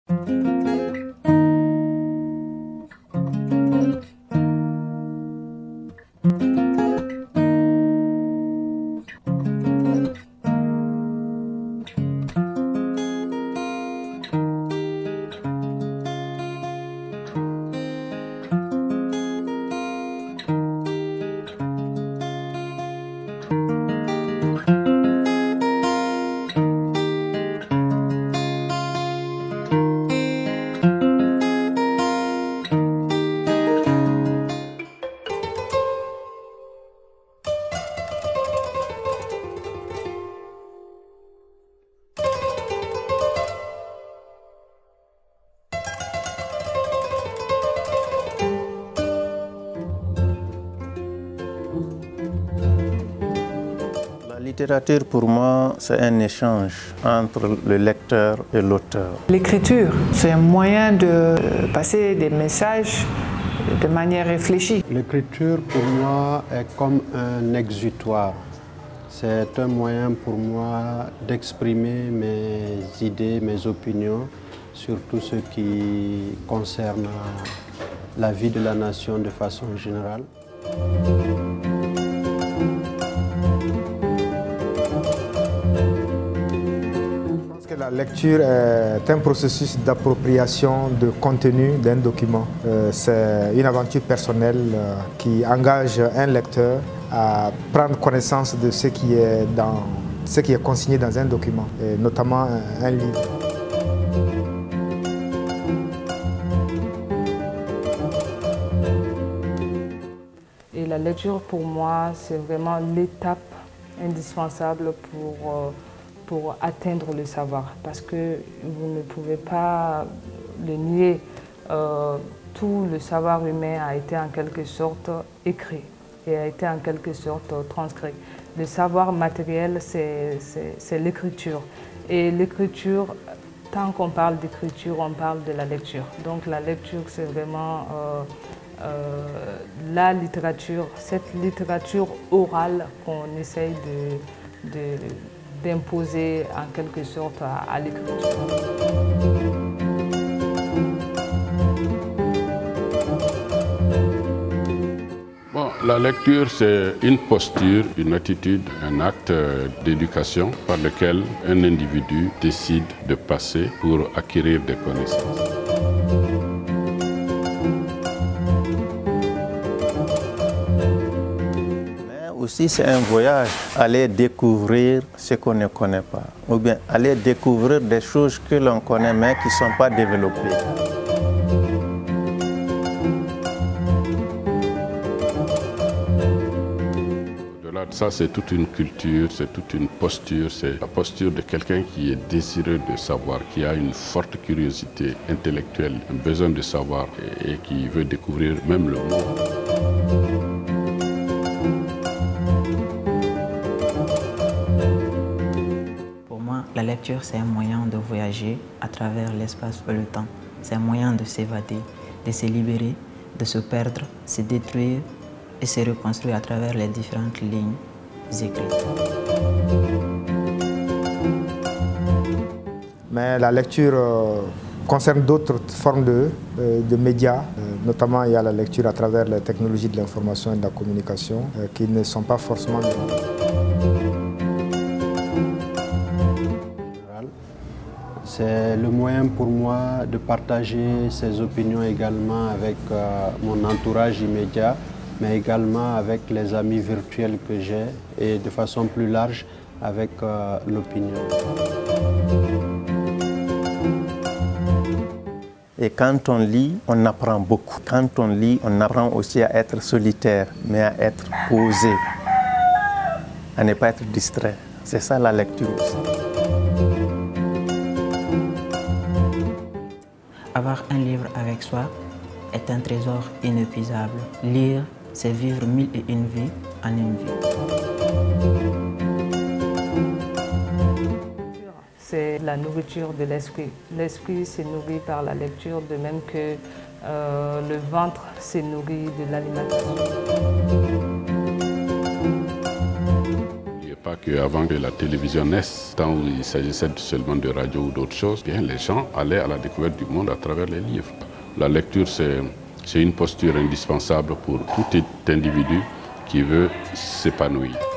La littérature, pour moi, c'est un échange entre le lecteur et l'auteur. L'écriture, c'est un moyen de passer des messages de manière réfléchie. L'écriture, pour moi, est comme un exutoire. C'est un moyen pour moi d'exprimer mes idées, mes opinions sur tout ce qui concerne la vie de la nation de façon générale. La lecture est un processus d'appropriation de contenu d'un document. C'est une aventure personnelle qui engage un lecteur à prendre connaissance de ce qui est consigné dans un document, et notamment un livre. Et la lecture, pour moi, c'est vraiment l'étape indispensable pour atteindre le savoir, parce que vous ne pouvez pas le nier, tout le savoir humain a été en quelque sorte écrit et a été en quelque sorte transcrit. Le savoir matériel, c'est l'écriture. Et l'écriture, tant qu'on parle d'écriture, on parle de la lecture. Donc la lecture, c'est vraiment la littérature, cette littérature orale qu'on essaye d'imposer en quelque sorte à l'écriture. Bon, la lecture, c'est une posture, une attitude, un acte d'éducation par lequel un individu décide de passer pour acquérir des connaissances. Aussi, c'est un voyage, aller découvrir ce qu'on ne connaît pas, ou bien aller découvrir des choses que l'on connaît mais qui ne sont pas développées. Au-delà de ça, c'est toute une culture, c'est toute une posture, c'est la posture de quelqu'un qui est désireux de savoir, qui a une forte curiosité intellectuelle, un besoin de savoir et qui veut découvrir même le monde. La lecture, c'est un moyen de voyager à travers l'espace et le temps. C'est un moyen de s'évader, de se libérer, de se perdre, se détruire et se reconstruire à travers les différentes lignes écrites. Mais la lecture concerne d'autres formes de médias. Notamment, il y a la lecture à travers les technologies de l'information et de la communication qui ne sont pas forcément... C'est le moyen pour moi de partager ses opinions également avec mon entourage immédiat, mais également avec les amis virtuels que j'ai et de façon plus large avec l'opinion. Et quand on lit, on apprend beaucoup. Quand on lit, on apprend aussi à être solitaire, mais à être posé, à ne pas être distrait. C'est ça la lecture aussi. Avoir un livre avec soi est un trésor inépuisable. Lire, c'est vivre 1001 vies en une vie. C'est la nourriture de l'esprit. L'esprit s'est nourri par la lecture, de même que le ventre s'est nourri de l'alimentation. N'oubliez pas qu'avant que la télévision naisse, tant où il s'agissait seulement de radio ou d'autres choses, bien les gens allaient à la découverte du monde à travers les livres. La lecture, c'est une posture indispensable pour tout individu qui veut s'épanouir.